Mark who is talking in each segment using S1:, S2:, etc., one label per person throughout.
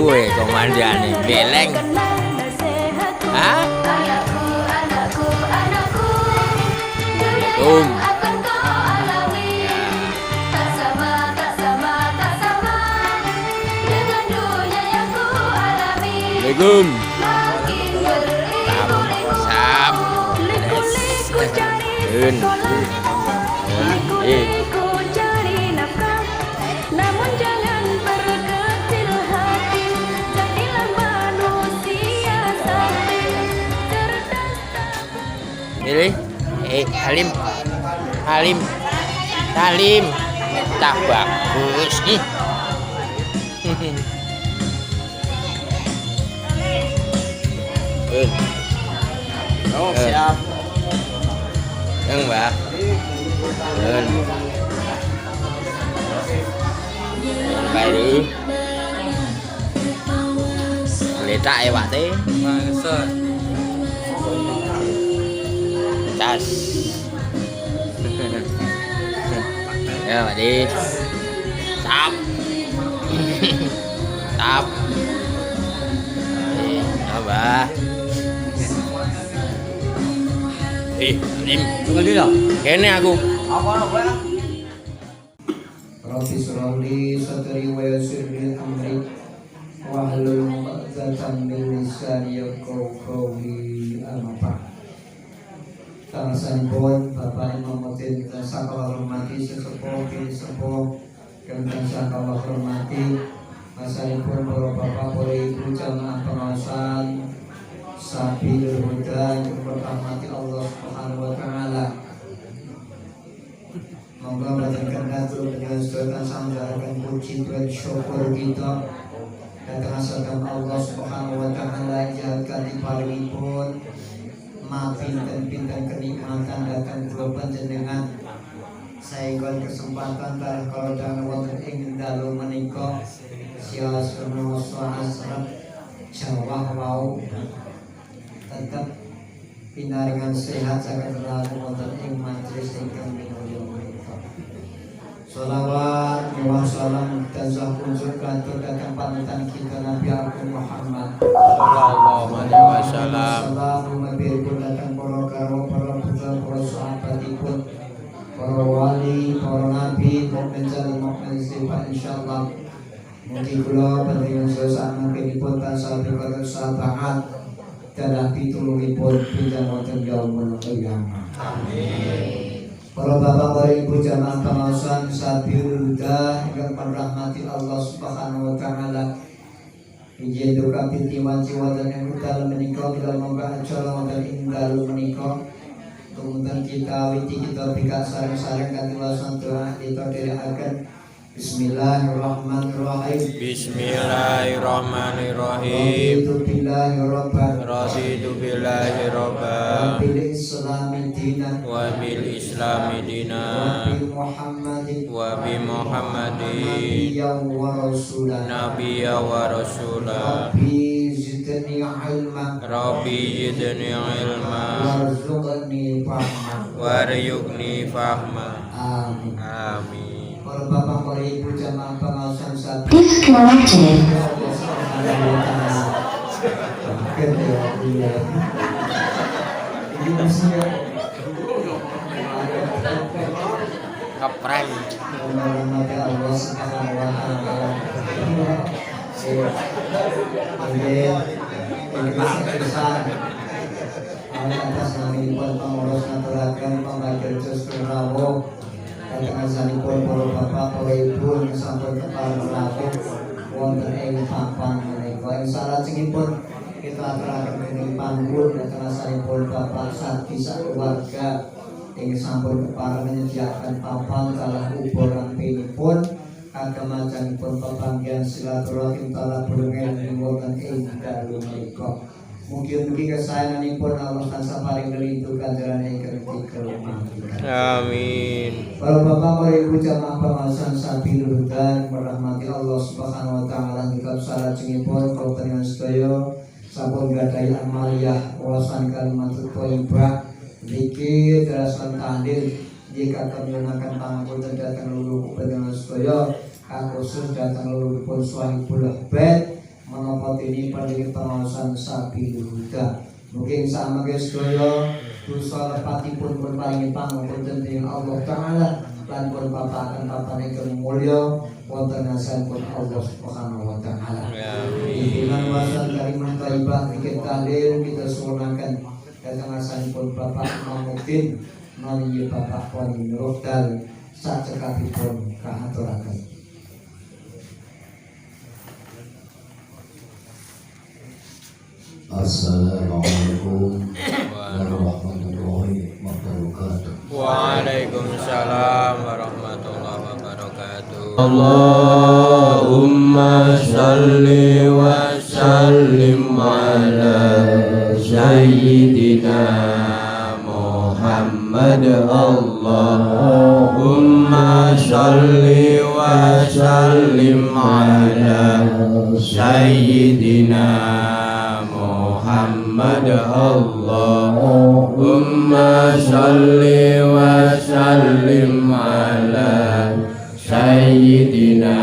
S1: Gue komandan beleng. Hah? Assalamualaikum. Sap.
S2: Namun jangan berkecil hati, jadilah manusia sakti, cerdas.
S1: Ini, Halim, tak bagus nih.
S3: Oh, siap.
S1: Yang Mbak. Baru. Letak ya Pak teh.
S3: Maksud.
S1: Tas. Ya Pak di. Tap. Tap. Abah. Lim.
S3: Tunggu dulu.
S1: Kene aku.
S3: Apa?
S4: Rabbi sholli sadri wa yassir li amri wahlul 'uqdatam min lisani yafqahu qawli. Amma ba'd. Tangsanipun Bapak Imam Mutin sakala hormati sesepuh sesepuh kang sakala hormati masalipun para bapak para ibu jamaah pengawasan Sabilul Huda yang berrahmati Allah Subhanahu wa taala. Moga berikan datul dengan segala sanjarakan puji dan syukur kita datang asalkan Allah Subhanahu wa taala jaga di paripun maafin dan pinten kenikmatan datang kula panjenengan saenggon kesempatan kalau dan wonten ing dalu menika siasana asrat jawah wau tetap pinaringan sehat saged lalu wonten ing majelis ingkang minulya menika. Shalawat wa salam tansah kunjung kantur datang panutan kita Nabi Agung Muhammad
S1: Sallallahu alaihi wasallam.
S4: Salamu mabiripun datang para karo para putra para sahabatipun para wali para nabi mukmin jalil mukmin sifat insyaallah. Mugi kula panjenengan sedaya mungkinipun tansah berkah sabahat dalam pitulungipun pinjang wonten yaumul qiyamah. Amin. Para bapak, para ibu jamaah pengawasan Sabilul Huda yang merahmati Allah Subhanahu wa taala. Injil duka binti wanci wonten ing dalem menika bila monggo acara wonten ing dalem menika. Kemudian kita witi kita bika sareng-sareng kanthi wasan doa kita dherekaken. Bismillahirrahmanirrahim.
S1: Bismillahirrahmanirrahim. Raditu billahi robban
S4: Bil islami dinan
S1: wa bil islami dinan wa bi Muhammadin nabiyya wa rasulah.
S4: Rabbi zidni ilma
S1: warzuqni fahma.
S4: Amin.
S1: Amin.
S4: Para bapak, para ibu jamaah pengawasan saat
S5: Disconnected.
S1: Keprank.
S4: menghormati Allah Subhanahu wa taala. Atas naminipun pengurus ngaturaken pembagian jus Rawo dengan sanipun para bapak para ibu yang sampun kepala melakukan wonten ing papan menika ing salajengipun kita aturaken dening panggung dengan sanipun bapak Sadi keluarga yang sampun kepala menyediakan papan kalah uboran pinipun agamajanipun pepanggihan silaturahim tala burungen wonten ing dalu menika. Mugi-mugi kesayanganipun Allah tansah paring nglindung ganjaran ingkang dikelumatikan.
S1: Amin.
S4: Para bapak, para ibu jamaah pengawasan Sabilul Huda merahmati Allah Subhanahu wa taala nikah salajengipun kula panjenengan sedaya sampun gadhahi amaliyah wawasan kalimat thayyibah zikir darasan tahlil jika kami menggunakan pangapunten datang luluh panjenengan sedaya khusus datang luluhipun Swahibul Bait menapa dene panjenengan sapi huda. Mungkin sama guys sedaya dosa lepatipun pun paringi pangapunten dening Allah taala lan pun papakan papan ingkang mulya wonten ngasanipun Allah Subhanahu wa taala. Dengan wasan dari mentaibah dikit tahlil kita suwunaken dhateng ngasanipun Bapak Mamuddin menawi Bapak Poni Nurudal sakcekapipun kaaturaken.
S5: Assalamualaikum warahmatullahi wabarakatuh.
S1: Waalaikumsalam warahmatullahi wabarakatuh. Allahumma shalli wa sallim ala sayyidina Muhammad. Allahumma shalli wa sallim ala sayyidina Muhammad. Allahumma shalli wa sallim ala sayyidina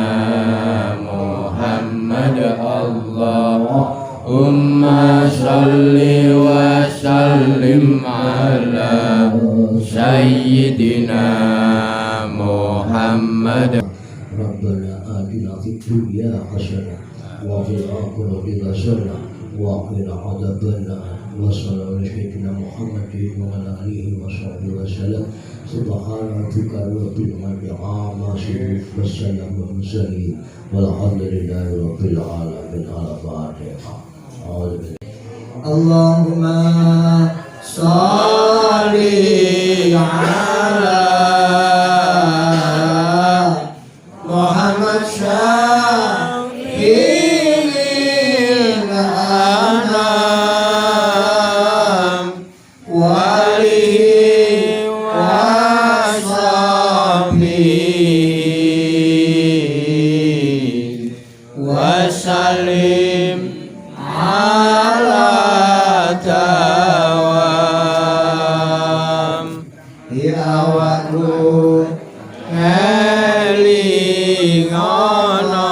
S1: Muhammad. Allahumma shalli wa sallim ala sayyidina Muhammad.
S5: Rabbana atina fid dunya hasanah wa fil akhirati hasanah wa qina adzabannar. Wassallallahu ala sayyidina Muhammadin wa ala alihi wa sahbihi wasallam. Subhana rabbika rabbil izzati amma yasifun wassalamun alal mursalin walhamdulillahi rabbil alamin. Al-Fatihah.
S4: Allahumma sholli ala Muhammad syafi'il anam wa alihi wa sahbihi wa sallim ala tawam ya waktu ngelingono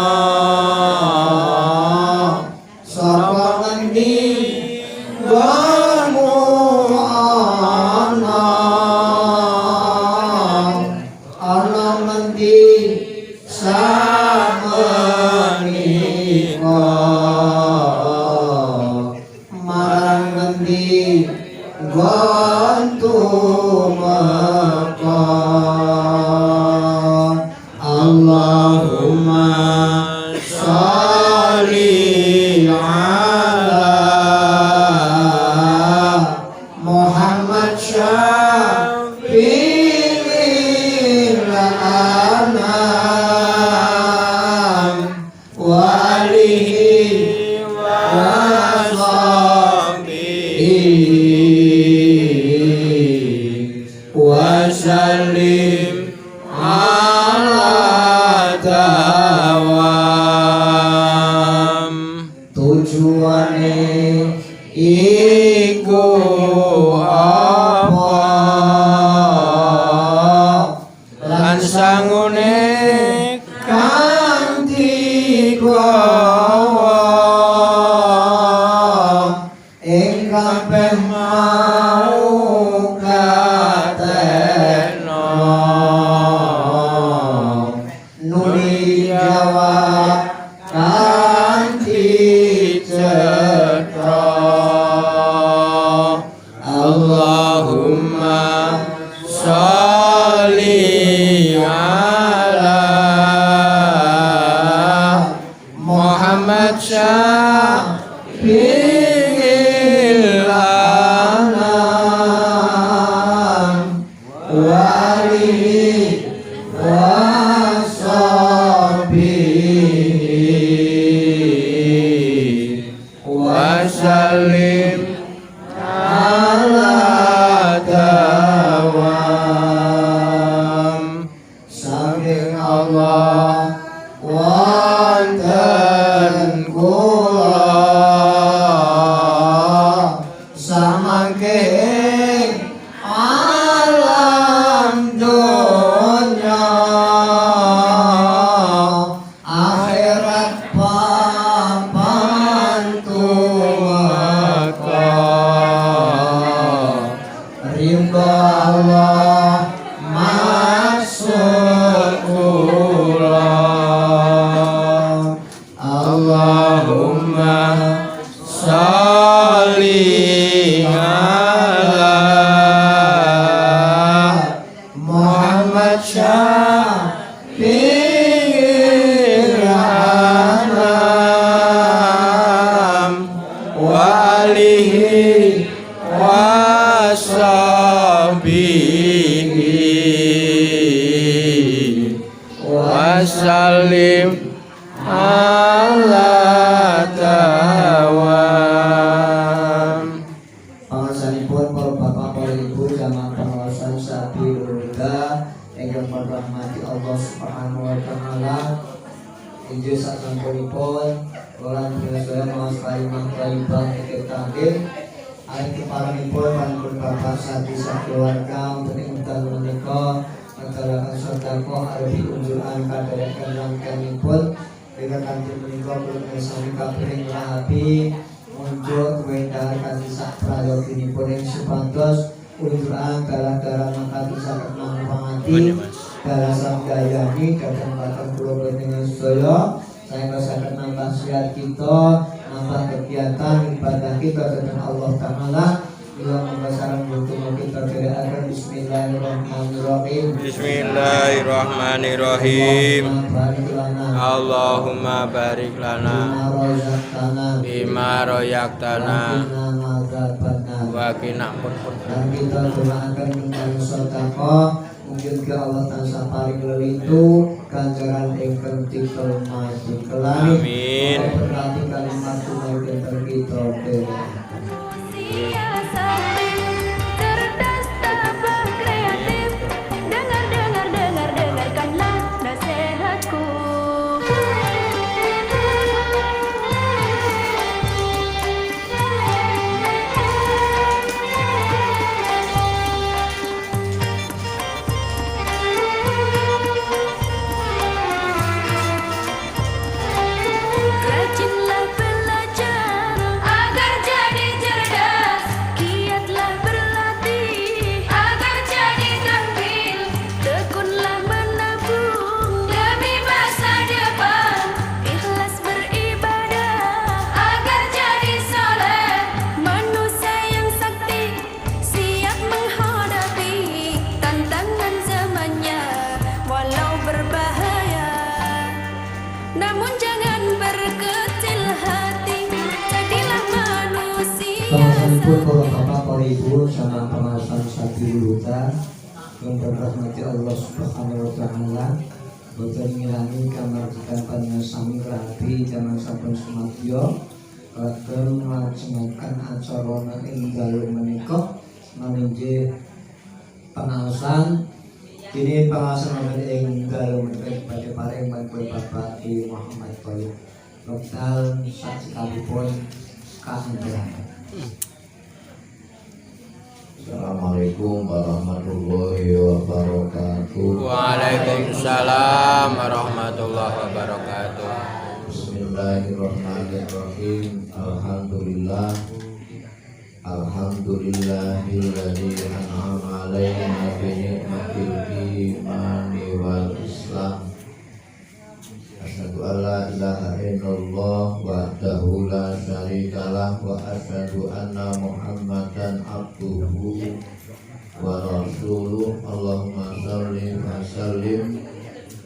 S4: sapa ngendi wamu ana ngendi samenika marang ngendi gantung maka. Allahumma sholli ala Muhammad syafi'il anam wa alihi wa sahbihi wa sallim ala tawam. Tujuane iku apa lan sangune kanthi gawa ing kabeh mau kateno nuli jawab kanthi cetha. Allahumma sholli ala Muhammad syafi'il anam wa alihi wa sahbihi wa sallim ala tawam. Saking Allah wonten kula samangke alam dunya ridho Allah maksud kula.
S1: Allahumma sholli ala
S4: Muhammad Syafi'il Anam
S1: wa alihi wa sahbihi wa sallim ala tawam.
S4: Pangasanipun para bapak para ibu jamaah pengawasan Sabilul Huda ingkang merahmati Allah Subhanahu wa taala. Injil sasampunipun kula sedaya maos kalimah thayyibah ingkang tahdir. Ari keparingipun panjenengan bapak sadi sakeluarga untuk ingkang menika ngaturaken sedekah arupi unjukan kadherekaken rangkenipun dengan kanthi menika kula sami kapring rahabi muncul wendar kanthi sak prayoginipun ing supados unjukan dalah-dalah mangkat saged manfaati dalah samdayani dhateng patang kula panjenengan sedaya sehingga saged nambah siat kita nambah kegiatan ibadah kita dhateng Allah Ta'ala. Ila membasaran butuh kita akan Bismillahirrahmanirrahim.
S1: Bismillahirrahmanirrahim. Allahumma barik lana bima royaktana wa qina
S4: dan kita doakan tentang sedekah mungkin ke Allah tansah paring lelintu ganjaran ingkang tikel maju kelari.
S1: Amin.
S4: Berarti kalimat tunai dan kita
S2: Manusia sakti, cerdas tabah kreatif. Dengarkanlah nasihatku. Rajinlah belajar agar jadi cerdas. Giatlah berlatih agar jadi tampil. Tekunlah menabung demi masa depan. Ikhlas beribadah agar jadi soleh. Manusia yang sakti siap menghadapi tantangan zamannya walau berbahaya. Namun jangan berkecil hati, jadilah manusia
S4: Pangasanipun para bapak para ibu sama pengawasan Sabilul Huda yang berrahmati Allah Subhanahu wa taala. Boten ngilangi kamardikan panjenengan sami rabi jaman sampun sumadyo kagem nglajengaken acara ing dalu menika meninjih pengawasan. Kini pengawasan ing dalu menika badhe paring manpun Bapak Ki Muhammad Thayyib. Wekdal saksikalipun kahendaran.
S5: Assalamualaikum warahmatullahi wabarakatuh.
S1: Waalaikumsalam warahmatullahi wabarakatuh.
S5: Bismillahirrahmanirrahim. Alhamdulillah. Alhamdulillahilladzi an'ama 'alaina bi ni'matil imani wal islam. Asyhadu an la ilaha illallah wahdahu la syarikalah wa asyhadu anna Muhammadan abduhu wa rasuluh. Allahumma shalli wa sallim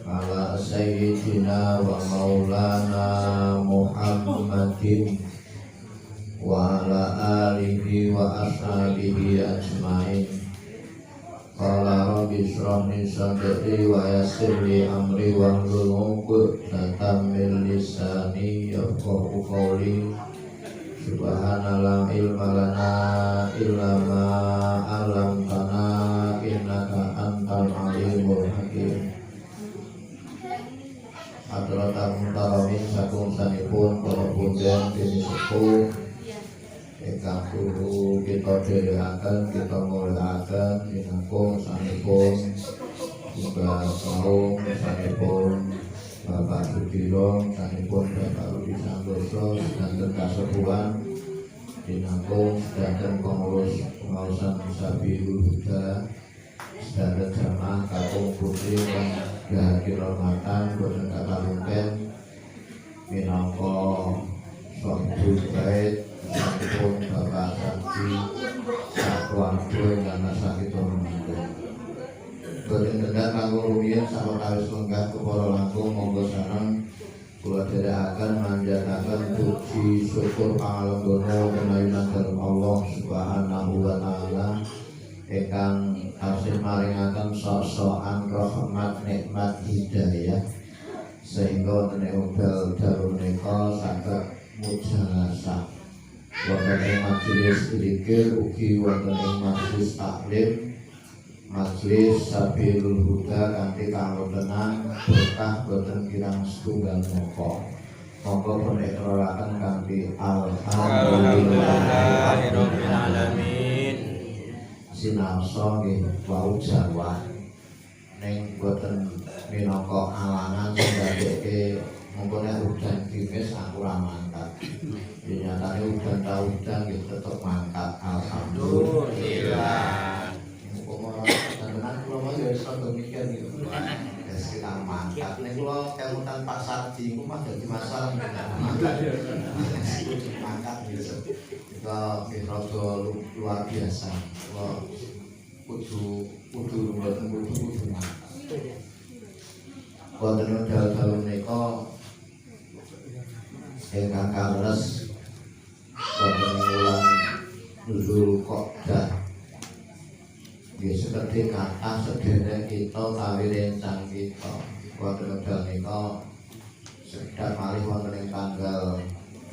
S5: ala sayyidina wa maulana Muhammadin wa ala alihi wa ashabihi ajmain. Qala rabbi shrah li sadri wa yassir li amri wahlul 'uqdatam min lisani yafqahu qawli. Subhanallah ilma lana illa ma 'allamtana innaka antal alimul hakim. Hadratan mutaramin sakum sanipun para punten dene sepuh ingkang kudu kita dherekaken, kita mulyaken minangka sanipun juga kaum sanipun Bapak Sudiro, sanipun Bapak Rudi Santoso dan kasepuhan dinanggung sedangkan pengurus pengawasan Sabilul Huda, sedangkan jamaah kampung putri dan dihadiri hormatan boten kakalungken minangka Sohibul Bait sampun Bapak Santi sakeluarga ingkang sakit hormatan. Boten kendhat kanggo rumiyin sawetawis lenggah kepara langkung monggo sareng kula dherekaken manjataken puji syukur pangalunggono kenayunan dalem Allah Subhanahu wa taala ingkang tasih maringaken sok-sokan rahmat nikmat hidayah sehingga wonten ing wekdal dalu menika saged mujalasah wonten ing majelis dzikir ugi wonten ing majelis taklim Majelis Sabilul Huda kanthi kawontenan berkah boten kirang setunggal moko. Monggo pun ikraraken kanthi
S1: Alhamdulillahirabbil alamin.
S5: Sinarsa nggih wau Jawa ning boten minangka alangan sing dadeke mongko nek udan timis aku ora mangkat. Nyatane udan ta udan nggih tetep mangkat alhamdulillah. Tenan kula mau ya iso mikir niku. Wis kita mangkat nek kula kemutan Pak Sardi iku mah dadi masalah mangkat gitu. Itu rada luar biasa. Kula kudu mboten kudu mangkat. Wonten dalu menika ingkang kaleres wonten wulan Dzulqa'dah. Ya seperti kata sedherek kita tawi rencang kita wonten wekdal nika sekedar malih wonten ing tanggal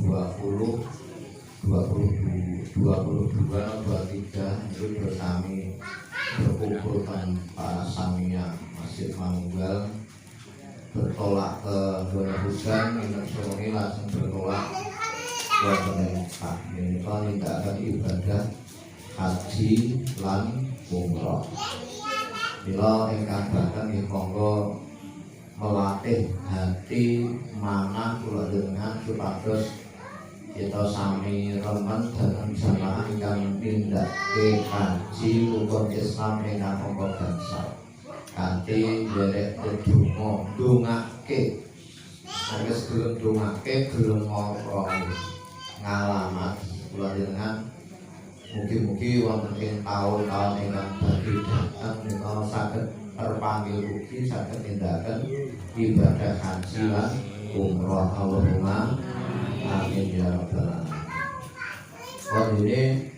S5: 22 23 itu bersami berkumpul dengan para samia Masjid Manunggal bertolak ke Donohudan minum sewengi langsung bertolak wonten ing Mekah menika nindakaken ibadah haji lan umroh. Mila ingkang baten nggih monggo melatih hati manah kula dengan supados kita sami remen dhateng jamaah ingkang nindakake haji rukun Islam ingkang pokok gansal. Kanthi nderek dedonga ndongake. Nek gelem ndongake gelem ngoro ngalamat kula dengan mugi-mugi wonten ing taun-taun ingkang badhe dateng menika saged terpanggil ugi saged nindakaken ibadah haji lan umroh. Allahumma amin ya rabbal alamin. Wadene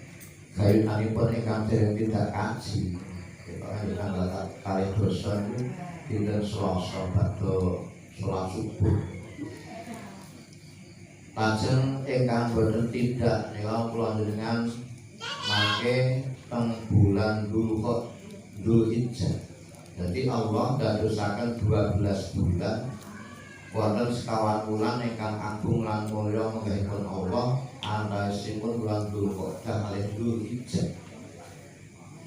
S5: kaitanipun ingkang dereng tindak kaji kita ingkang kalih dosa niku dinten Selasa badhe salat subuh. Lajeng ingkang boten tidak nika kula njenengan mangke teng bulan Dzulhijjah. Jadi Allah dadosaken 12 bulan wonten sekawan bulan ingkang agung lan mulya menggahipun Allah antawisipun bulan Dzulqa'dah kalih Dzulhijjah.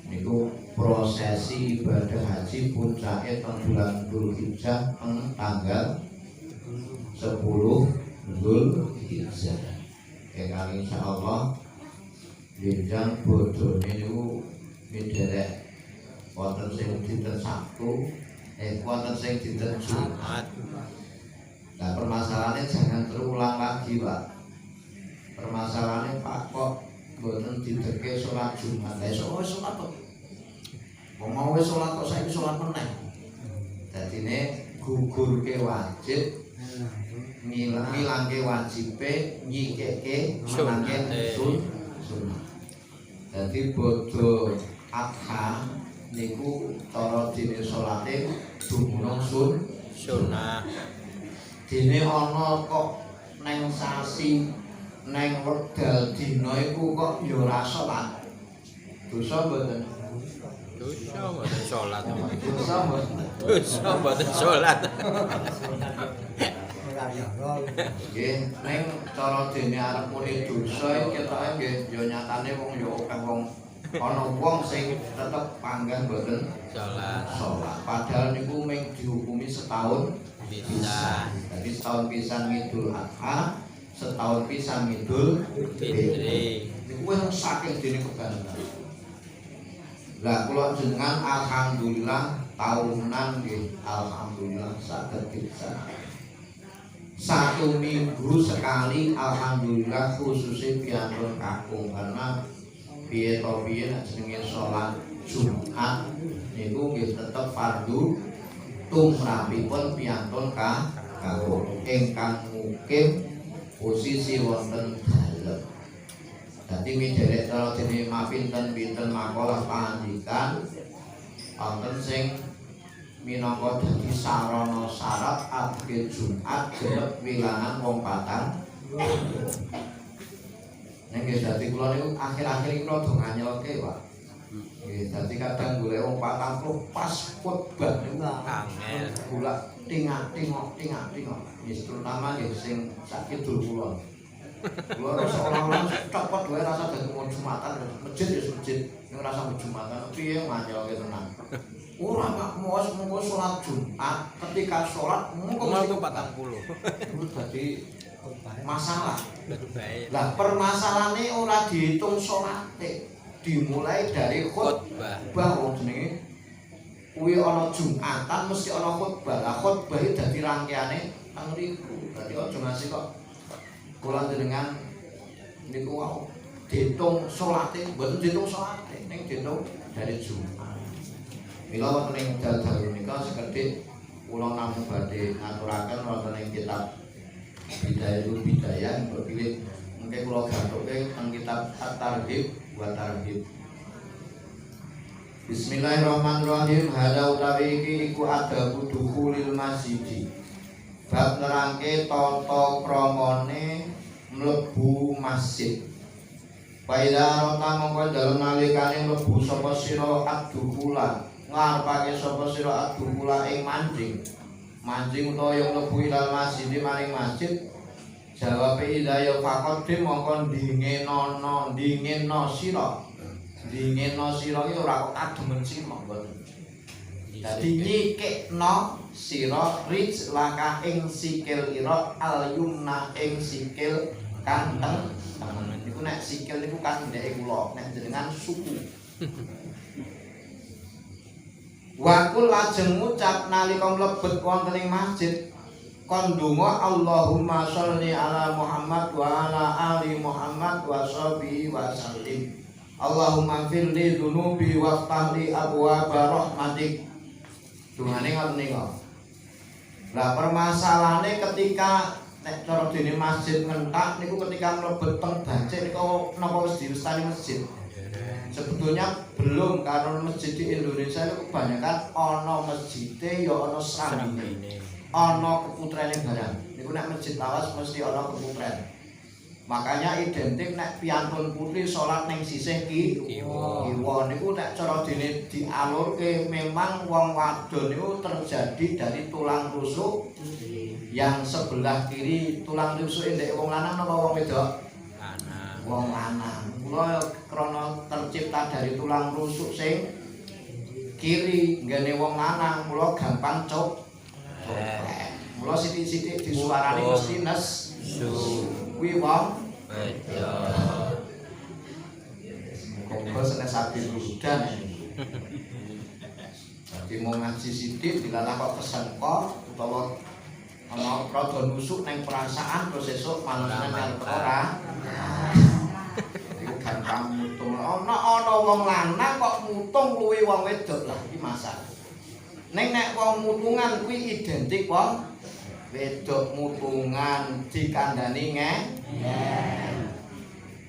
S5: Niku prosesi ibadah haji puncake teng bulan Dzulhijjah teng tanggal 10 Dzulhijjah. Ingkang insyaallah jenjang bodhone niku miderek wonten sing dinten Sabtu, wonten sing dinten Jumat. Nah, permasalahannya jangan terulang lagi, Pak. Permasalahannya Pak kok mboten dideke salat Jumat. Lah iso salat kok. Wong mau wis salat kok saiki salat meneh. Dadine gugurke wajib milangke wajibe nyikeke menangke sunah. Dadi bodho adha niku cara dene salate dumunung sunah. Dene ana kok neng sasi neng wekdal dina iku kok ya ora salat. Dosa mboten?
S1: Dosa mboten salat.
S5: Dosa mboten?
S1: Dosa mboten salat.
S5: Nggih, ning cara dene arep muni dosa iki ketoke nggih ya nyatane wong ya akeh wong ana wong sing tetep panggah mboten
S1: Salat.
S5: Padahal niku mung dihukumi setahun
S1: Bisa.
S5: Jadi setahun pisan Idul Adha, setahun pisan Idul
S1: Fitri.
S6: niku wis saking dene kebanggaan. Lah kula jenengan alhamdulillah tahunan nggih alhamdulillah saged dilaksanakan. 1 minggu sekali alhamdulillah khususnya piantun kakung karena piye to piye nek jenenge salat Jumat niku nggih tetep fardu tumrapipun piantun kakung ingkang mukim posisi wonten dalem. Dadi miderek cara dene mapinten-pinten makalah pangandikan wonten sing minangka dadi sarana syarat akhir Jumat genep wilangan wong patang. Nggih dadi kula niku akhir-akhir iki kula do nganyelke, Pak. Nggih dadi kadang golek wong 40 pas khotbah niku
S1: Angel.
S6: kula tingak-tingok. Wis terutama nggih sing sakit dul kula. Kula seolah-olah copot wae rasa dadi wong Jumatan, masjid ya masjid, ning rasa Jumatan piye nganyelke tenan. Ora Pak, monggo salat Jumat, ketika salat monggo
S1: Umur 40.
S6: itu dadi masalah.
S1: Baik.
S6: Lah permasalahane ora dihitung salate, dimulai dari khotbah. Wong jenenge kuwi ana Jumatan mesti ana khotbah. Lah khotbah iki dadi rangkaiane teng riku. Dadi aja ngasih kok kula jenengan niku wau dihitung salate, mboten dihitung salate, ning dihitung dari Jumat. Mila wonten ing dalu menika sekedhik kula namung badhe ngaturaken wonten ing kitab Bidayah pilih mungkin kula gantuke teng kitab At-Targhib wa Targhib. Bismillahirrahmanirrahim. Hadza utawi iki iku adabu dukhulil masjid. Bab nerangke tata kramane mlebu masjid. Paida rota mongko dalem nalikane mlebu sapa sira ad-dukhula, ngarepake sapa sira ad-dukhula ing mancing utawa yang mlebu ilal masjid maring masjid. Jawab idaya faqad mongko dingenno sira. Dingenno sira iki ora kok kademen sira mboten. Dadi nyikekno sira rij laka ing sikil ira al yumna ing sikil kanteng. Niku nek sikil niku kan ndeke kula, nek jenengan suku. Wakul lajeng ngucap nalika mlebet wonten ing masjid kon donga Allahumma sholli ala Muhammad wa ala ali Muhammad wa sahbihi wa sallim. Allahumma firli dzunubi waftah li abwaaba rahmatik. Dungane ngoten niku. Lah permasalahane ketika nek cara dene masjid ngentak niku ketika mlebet teng Bancik niku napa wis diwestani masjid. Sebetulnya belum karena masjid di Indonesia itu kebanyakan ono masjidnya ya ono srambine, ono keputrene barang. Niku nek masjid lawas mesti ono keputren. Makanya identik nek piantun putri salat ning sisih kiwa. Niku nek cara dene dialurke memang wong wadon niku terjadi dari tulang rusuk yang sebelah kiri tulang rusuk ndek wong lanang napa wong wedok? Wong lanang. Kula krana tercipta dari tulang rusuk sing kiri nggene wong lanang, kula gampang cop. Mula sithik-sithik disuarani mesti nes. Kuwi wong wedok. Kok seneng sapi rudan. Dadi mau ngaji sithik dilalah kok kesengkok utawa ana rada nusuk nang perasaan terus esuk malah nang ora. Iku gampang mutung. Ana wong lanang kok mutung luwih wong wedok lah iki masalah. Ning nek wong mutungan kuwi identik wong wedok mutungan dikandani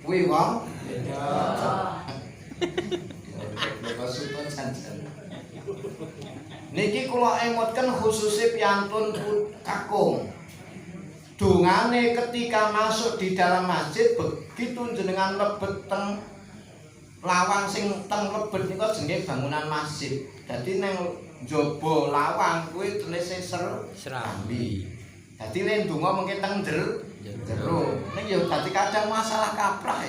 S6: kuwi wong wedok. Niki kula emotken khususnya piantun kakung. Dungane ketika masuk di dalam masjid begitu jenengan lebet teng lawang sing teng lebet niku jenenge bangunan masjid. Dadi ning njaba lawang kuwi tulise serambi. Dadi len donga mengke teng jero. Ning ya dadi kadang masalah kaprah.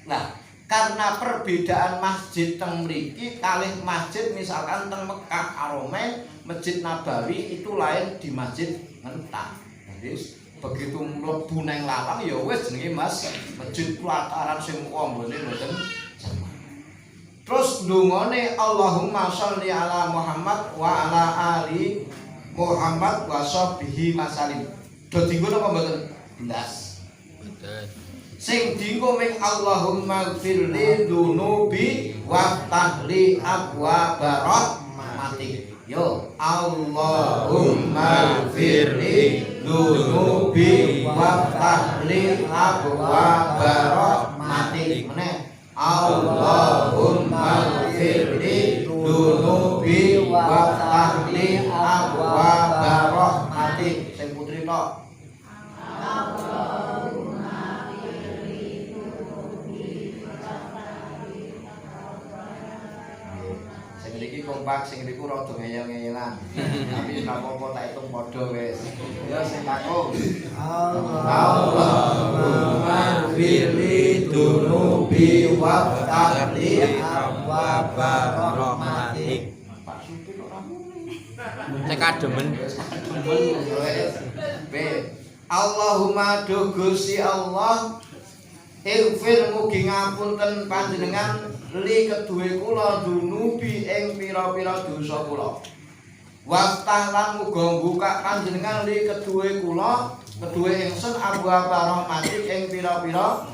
S6: Nah, karena perbedaan masjid teng mriki kalih masjid misalkan teng Mekah Arome, Masjid Nabawi itu lain di masjid Ngentak. Jadi begitu mlebu nang lawang ya wis jenenge masjid pelataran sing ambane mboten jamak. Terus ndongane Allahumma sholli ala Muhammad wa ala ali Muhammad wa sahbihi masalim. Do dienggo napa mboten? Blas.
S1: Betul.
S6: Sing dienggo ming Allahumma ighfirli dzunubi wa tahli abwaaba rahmatik. Yo Allahumma ighfirli dzunubi wa tahli abwaaba rahmatik. Meneh Allahumma ighfirli dzunubi wa tahli abwaaba rahmatik. Sing putri tok. Iki kompak sing niku rada ngeyel-ngeyelan. Tapi ora apa-apa tak hitung padha wis. Ya sing aku. Allahumma firli dunubi wa tahli abwaaba rahmatik. Pak Supir ora muni.
S1: Cek ademen.
S6: Allahumma do Gusti Allah ighfir mugi ngapunten panjenengan li kedue kula dunubi ing pira-pira dosa kula. Waftah lan muga buka panjenengan li kedue kula, kedue ingsun abwaaba rahmatik ing pira-pira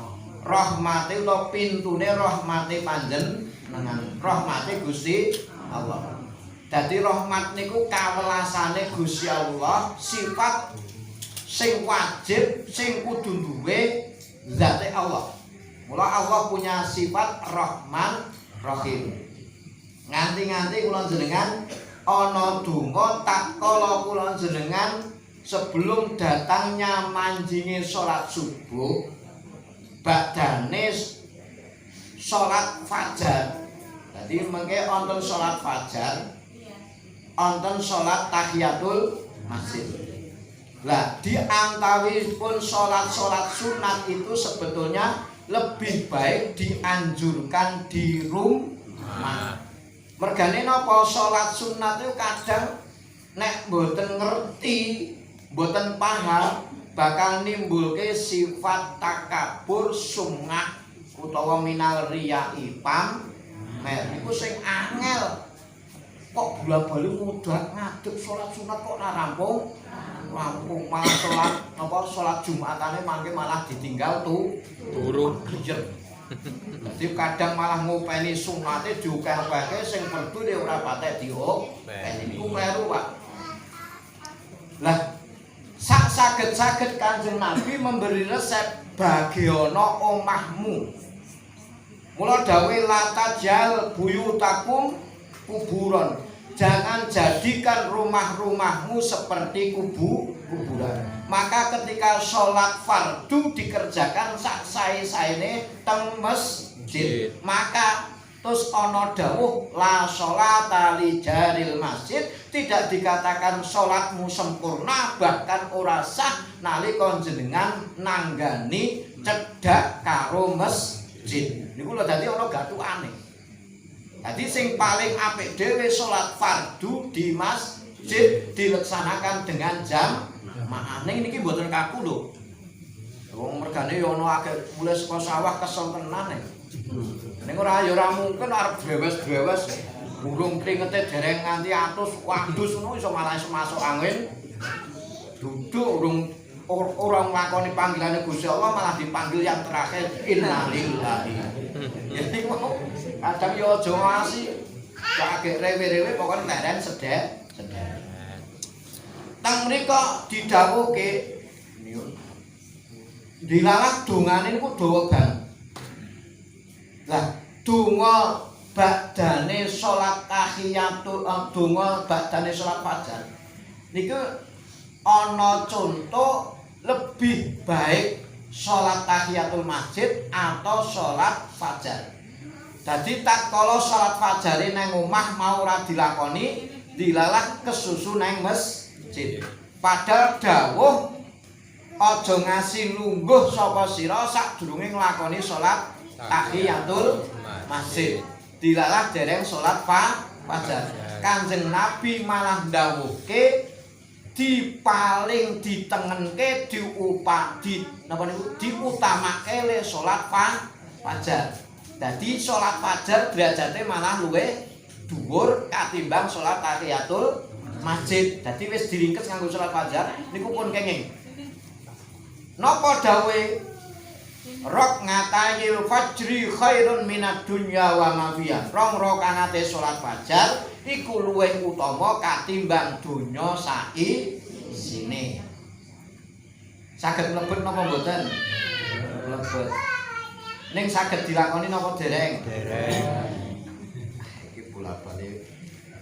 S6: rahmate utawa pintune rahmate panjenengan. Rahmate Gusti Allah. Dadi rahmat niku kawelasane Gusti Allah, sifat sing wajib sing kudu duwe zate Allah. Mula Allah punya sifat Rahman Rahim. Nganti-nganti kula jenengan ana donga tatkala kula jenengan sebelum datangnya manjinge salat subuh, badane salat fajar. Dadi mengke wonten salat fajar, wonten salat tahiyatul masjid. Lah di antawipun salat-salat sunat itu sebetulnya lebih baik dianjurkan di rumah. Mergane napa salat sunat itu kadang nek mboten ngerti, mboten paham bakal nimbulke sifat takabur, sum'ah utawa minal riya'i pamer. Iku sing angel. Kok bola-bali mudah ngadeg salat sunat kok ora rampung malah salat Jumatane mangke malah ditinggal turu gejer. Dadi kadang malah ngopeni sunate diukeh-ukehke sing perdu ora patek diopeni. Niku kleru, Pak. Lah sak saged-saged Kanjeng Nabi memberi resep bagiono omahmu. Mula dawuh la tajal buyutakum kuburan. Jangan jadikan rumah-rumahmu seperti kuburan. Maka ketika sholat fardu dikerjakan sak sae-saene teng masjid. Maka terus ana dawuh la sholata li jaril masjid, tidak dikatakan sholatmu sempurna, bahkan ora sah nalika jenengan nanggani cedhak karo masjid. Niku lho dadi ana gathukane. Jadi sing paling apik dhewe salat fardu di masjid dilaksanakan dengan jamaah. Ning niki mboten kaku lho. Wong mergane ya ana akeh mulai saka sawah kesel tenan nek. Ning ora ya ora mungkin arep drewes-drewes burung kringete dereng nganti atus wadus ngono iso malah masuk angin. Duduk orang nglakoni panggilane Gusti Allah malah dipanggil yang terakhir innalillahi. Jadi mau kadang yo aja ngasih agek rewe-rewe pokoke leren sedek. Teng mriko didhawuhke dilalah dongane niku dawa banget. Lah donga badane salat tahiyatul donga badane salat fajar niku ana contoh lebih baik salat tahiyatul masjid atau salat fajar. Dadi tatkala salat fajare nang omah mau ora dilakoni, dilalah kesusu nang masjid. Padahal dawuh aja ngasih lungguh sapa sira sadurunge nglakoni salat tahiyatul masjid. Dilalah dereng salat fajar. Kanjeng Nabi malah ndawuhke paling ditengenke diutamake le salat fajar. Dadi salat fajar derajate malah luwih dhuwur katimbang salat tahiyatul masjid. Dadi wis diringkes nganggo salat fajar niku pun kenging. Napa dawuhe Rak'atayil fajri khairun minad dunya wa ma fiha. Rong rakaate salat fajar iku luwih utama katimbang donya saisine. Saged mlebet napa mboten? Mlebet. Ning saged dilakoni napa dereng? Dereng. Iki bolak-balik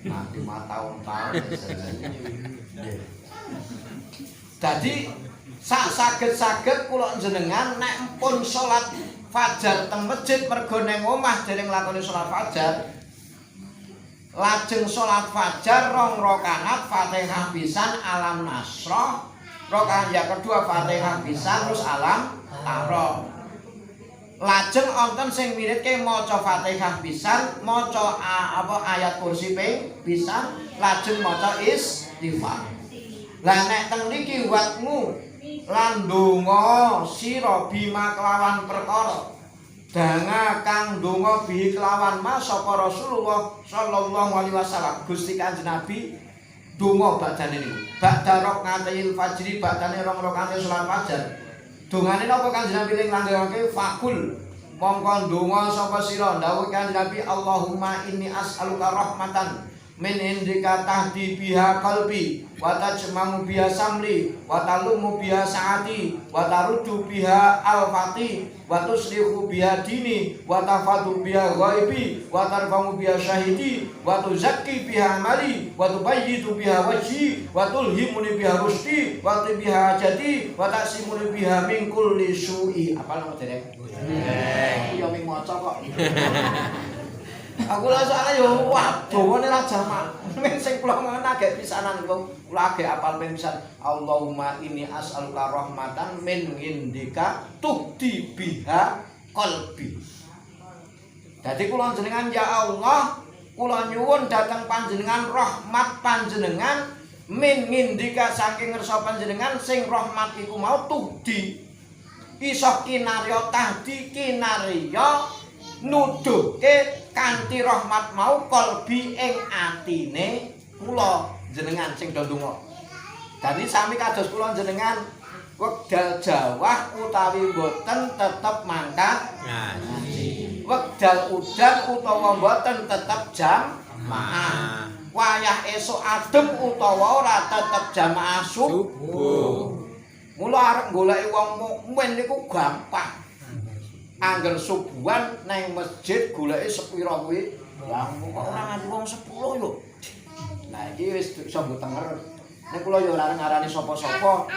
S6: nanti 5 tahun-tahun. Dadi saged kula jenengan nek pun salat fajar teng masjid mergo ning omah dereng lakoni salat fajar. Lajeng salat fajar 2 rakaat Fatihah pisan alam nasrah, rakaat yang kedua Fatihah pisan terus alam Araf. Lajeng wonten sing wiridke maca Fatihah pisan, maca ayat kursi pisan, lajeng maca istighfar. Lah nek teng niki watmu lan donga sira bima kelawan perkara danga kang donga bihi kelawan mas sapa Rasulullah sallallahu alaihi wasallam. Gusti Kanjeng Nabi donga badane niku badha rakaatil fajri badane 2 rakaat salat fajar. Dongane napa Kanjeng Nabi ning langgengake fakul mongko donga sapa sira dawuh Kanjeng Nabi Allahumma inni as'aluka rahmatan min indika tahdi biha qalbi wa tajmamu biha samli wa talumu biha saati wa taruddu biha alfati wa tuslihu biha dini wa tafadu biha ghaibi wa tarfamu biha syahidi wa tuzakki biha amali wa tubayyitu biha wajhi wa tulhimuni biha rusdi wa biha jadi wa taksimuni biha min kulli su'i. Apa nama derek? Yo ming maca kok. Aku lah soalnya yo wah dawane ra jamak. Men sing kula ngagek pisanan kula agek apal pisan Allahumma inni as'aluka rahmatan min indika tuhdi biha qalbi. Dadi kula jenengan ya Allah, kula nyuwun dhateng panjenengan rahmat panjenengan min indika saking ngersa panjenengan sing rahmat iku mau tuhdi iso kinarya tahdi kinarya nuduhke kanthi rahmat mau kalbi ing atine kula jenengan sing do ndonga. Dadi sami kados kula jenengan wekdal jawah utawi boten tetep mangkat ngaji. Wekdal udan utawa boten tetep jamaah. Wayah esuk adem utawa ora tetep jamaah subuh. Mula arep goleki wong mukmin niku gampang. Angger subuhan nang masjid goleki sepira kuwi lah kok ora nganti wong 10 yo. Lah iki wis iso mbok tenger. Nek kula yo ora ngarani sapa-sapa.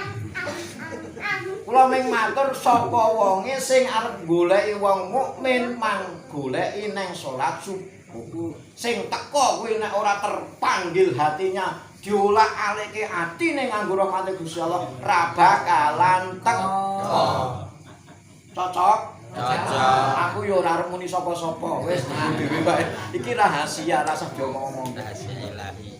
S6: Kula ming matur sapa wonge sing arep goleki wong mukmin mang goleki nang salat subuh. Sing teka kuwi nek ora terpanggil hatinya diolak-alike atine nganggo rahmat Gusti Allah ra bakalan teka. Cocok? Aku yo ora arep muni sapa-sapa. Wis dhewe wae. Iki rahasia rasa diomong-omong.
S1: Rahasia ilahi.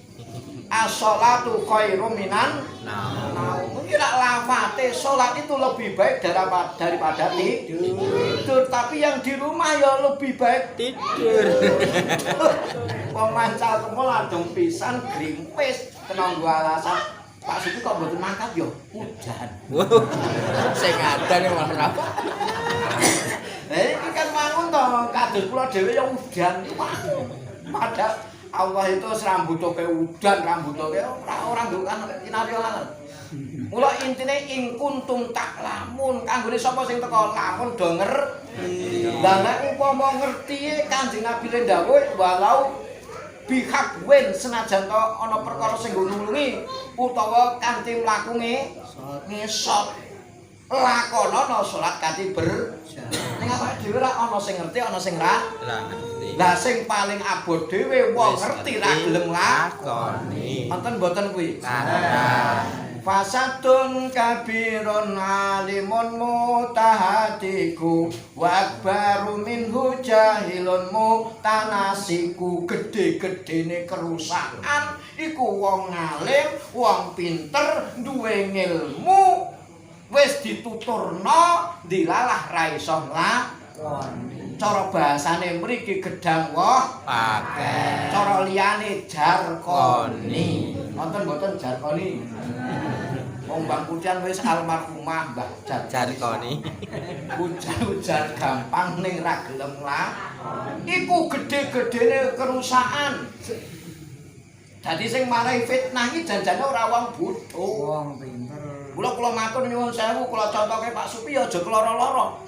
S6: As-sholatu khairum minan naum. Iki rak lafate salat itu lebih baik daripada tidur. Tapi yang di rumah ya lebih baik
S1: Tidur.
S6: Pemancal kemul adem pisan grimpis kena nggo alasan Pak Suki kok mboten mangkat yo udan.
S1: Sing ngadan malah apa?
S6: Iki kan mangun to, kados kula dhewe ya udan. Padahal Allah itu serambutoke udan, rambutoke ora ndukan kinarya ngoten. Mula intine ing kuntum taklamun, kanggone sapa sing teko lamun do ngerti. Lah nek umpama ngerti Kanjeng Nabi le ndawuh walau bihak wen senajan to ana perkara sing nulungi utawa kanthi mlaku ngesot. Lakonono salat kanthi ning awake dhewe ra ana sing ngerti ana sing ra
S1: ngerti.
S6: lah sing paling abot dhewe wong ngerti ra gelem lakoni. Wonten mboten kuwi? Fasadun kabirun alimun mutahatiku wa akbaru minhu jahilun mutanasiku. Gede-gedene kerusakan iku wong alim, wong pinter, duwe ngilmu wis dituturno dilalah ra iso nglakoni. Cara bahasane mriki gedang woh
S1: Pakai.
S6: cara liyane jarkoni. Wonten mboten jarkoni? Wong Mbah Putian wis almarhumah Mbah
S1: Jarkoni.
S6: Ujar-ujar gampang ning ra gelem lah. Iku gede-gedene kerusakan. Dadi sing marai fitnah iki janjane ora wong bodho. Wong pinter. Kula matur nyuwun sewu, kula contoke Pak Supi aja keloro-loro.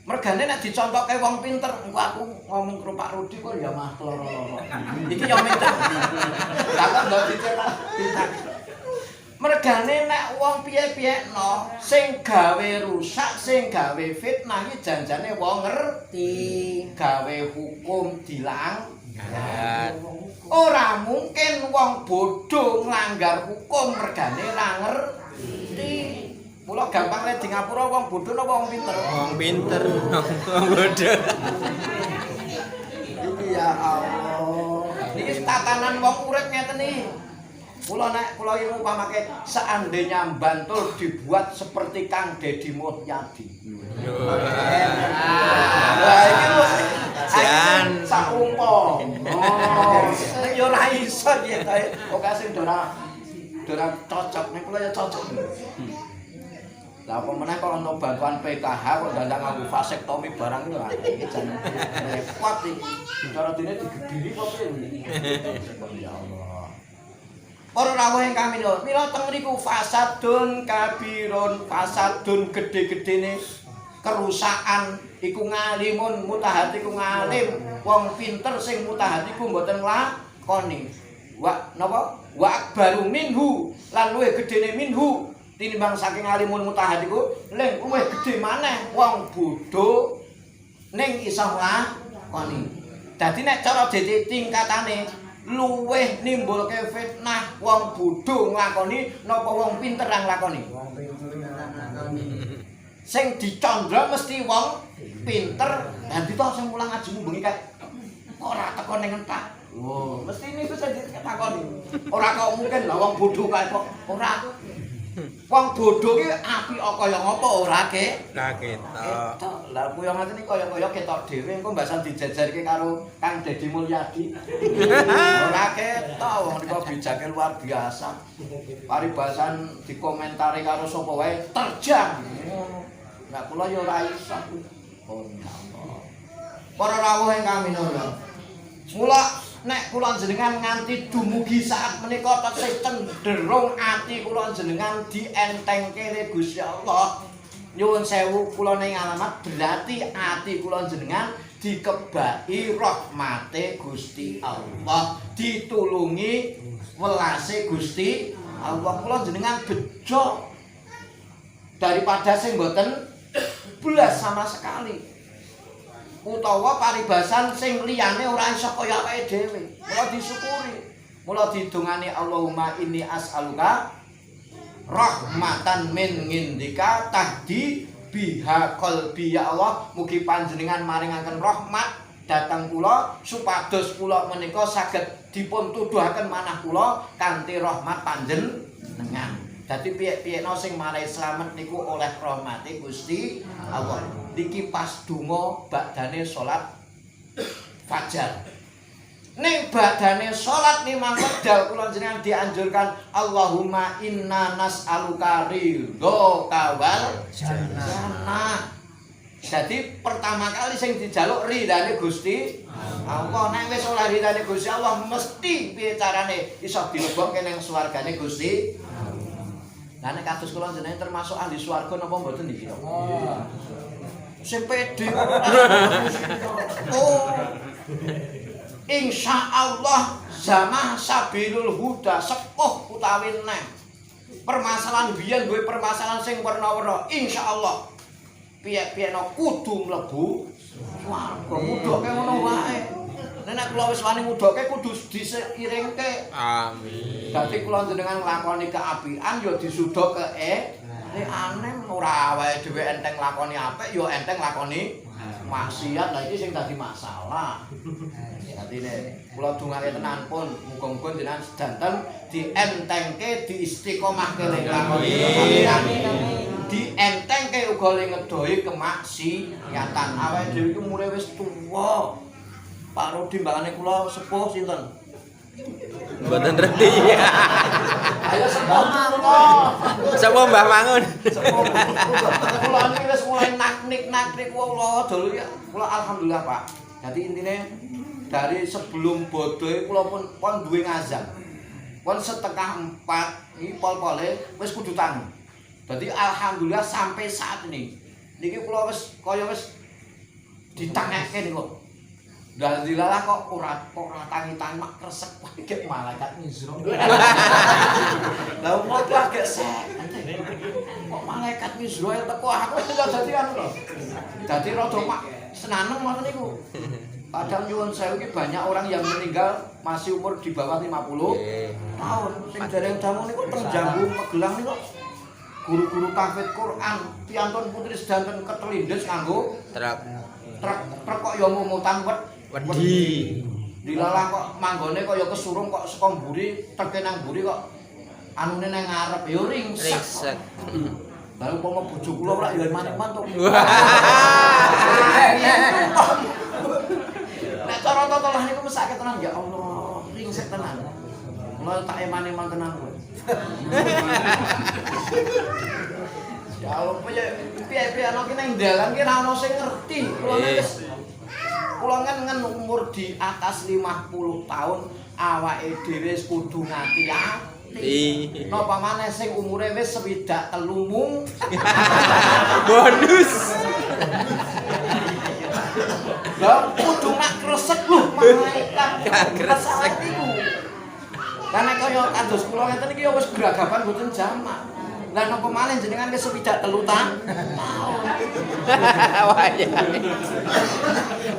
S6: Mergane nek dicontoke wong pinter, engko aku ngomong karo Pak Rudi kok ya mah keloro-loro. Iki ya pinter. Lah kok ndok dicetak pinter. Mergane nek wong piye-piyekno sing gawe rusak, sing gawe fitnah iki janjane wong ngerti, gawe hukum dilanggar. Ora mungkin wong bodho nglanggar hukum mergane ra ngerti. Mula gampang nek di ngapura wong bodho napa wong pinter?
S1: Wong pinter, wong bodoh.
S6: Iki ya Allah. Niki tatanan wong urip ngeten iki. Kula iki upamake seandainya Bantul dibuat seperti Kang Deddy Mulyadi. Wah iki lho jan saumpa. Nek yo ora iso ya ta. Kok sing ora cocok nek kula ya cocok. Lah apa meneh kok ana bantuan PKH kok dandang nganggo vasektomi barang iki lho iki jan repot iki. Cara dene digedhiri kok piye. Ya Allah. Para rawuh ingkang mila teng mriku fasadun kabirun, fasadun gede-gedene kerusakan iku ngalimun mutahatiku ngalim, wong pinter sing mutahatiku mboten nglakoni. Wa napa? Wa akbaru minhu, lan luwih gedene minhu tinimbang saking alimun mutahatiku, ling luwih gedhe maneh wong bodho ning iso nglakoni. Dadi nek cara dadi tingkatane luweh nimbulke fitnah wong bodho nglakoni napa wong pinter ra nglakoni. Sing dicandra mesti wong pinter. Nanti toh sing mulang ngajimu bengi kae kok ora teko ning entak. Oh, mesti niku sing ditakoni. Ora kok mungkin lah wong bodho kae kok ora. Wong bodho ki apik kaya ngapa ora ke?
S1: Lah ketok.
S6: Lah kuwi ngoten iki kaya ketok dhewe engko mbasan dijajarke karo Kang Deddy Mulyadi. Ora ketok wong niku bijake luar biasa. Paribasan dikomentari karo sapa wae terjang. Nah kula ya ora iso. Oh ya Allah. Para rawuh ingkang minulya. Mula nek kula jenengan nganti dumugi saat menika taksih cenderung ati kula jenengan dientengke Gusti Allah. Nyuwun sewu kula ning alamat berarti ati kula jenengan dikebaki rahmate Gusti Allah, ditulungi welase Gusti Allah. Kula jenengan bejo daripada sing mboten belas sama sekali. Utawa paribasan sing liyane ora iso kaya awake dhewe. Mula disyukuri. Mula didongani Allahumma inni as'aluka rahmatan min indika tahdi biha qalbi ya Allah. Mugi panjenengan maringaken rahmat dhateng kula supados kula menika saged dipun tuduhaken manah kula kanthi rahmat panjenengan. Dadi piye-piyekno sing marai slamet niku oleh rahmate Gusti Allah. Niki pas donga badane salat fajar. Ning badane salat nimang wedal kula jenengan dianjurkan Allahumma inna nas'aluka ridhoka wal jannah. Jadi pertama kali sing dijaluk ridane Gusti Allah. Nek wis oleh ridane Gusti Allah mesti piye carane iso dilebokke ning swargane Gusti. Lah nek kados kula jenengan termasuk ahli swarga napa mboten niki? Sing pede. Oh. Insyaallah zamah sabilul huda sepuh utawi neh. Permasalahan biyen duwe permasalahan sing werna-werna. Insyaallah piye-piyeno kudu mlebu swarga. Mudoke ngono wae. Nek kula wis wani ngudoke kudu diseiringke.
S1: Amin.
S6: Dadi kula jenengan nglakoni keapian ya disudok aneh ora wae dhewe enteng lakoni apik ya enteng lakoni maksiat. Lah iki sing dadi masalah. Dadi nek kula dongake tenan pun muga-muga jenengan sedanten dientengke diistiqomahke ning lakoni keapian. Dientengke uga ning ngedohi kemaksiatan. Awake dhewe iki umure wis tuwa. Pak Rudi mbakane kula sepuh sinten?
S1: Mboten ngerti.
S6: Ayo sepuh mangko.
S1: Sapa Mbah Mangun?
S6: Kula niki wis mulai naknik kula dulu ya. Kula alhamdulillah, Pak. Jadi intine dari sebelum bodoh kula pun duwe ngazam. Pun setengah 4 iki pol-pole wis kudu tangi. Dadi alhamdulillah sampai saat ini niki kula wis kaya wis ditangeke niku. Dan dilalah kok ora tangi-tangi mak kresek pakai malaikat Mizra. Lah kok agak sek. Kok malaikat Mizra teko aku dadi anu lho. Dadi rada mak senanem ngoten niku. Padahal nyuwun sewu iki banyak orang yang meninggal masih umur di bawah 50 tahun. Sing dereng damu niku teng Jambu Magelang niku. Guru-guru tahfidz Quran, piantun putri sedanten ketelindes nganggo truk kok ya mumutan wedi. Dilalah kok manggone kok ya kesurung kok saka mburi teke nang mburi kok anune nang ngarep ya ringsek. Lah umpama bojo kula ora ya maning-man to. Nek cara totolah niku mesake tenan ya Allah, ringsek tenan. Mula tak eman-eman tenan kowe. Ya Allah piye-piye ana ki nang dalan ki ora ono sing ngerti. Kula kan umur di atas 50 tahun awake dhewe wis kudu ngati-ati. Napa maneh sing umure wis 63 mung
S1: Bonus.
S6: Lah kudu mak kresek lho malaikat.
S1: Kresek
S6: iku. Karena kaya kados kula ngeten iki ya wis geragapan mboten jamak. Lah napa maneh jenengan wis 63 tahun.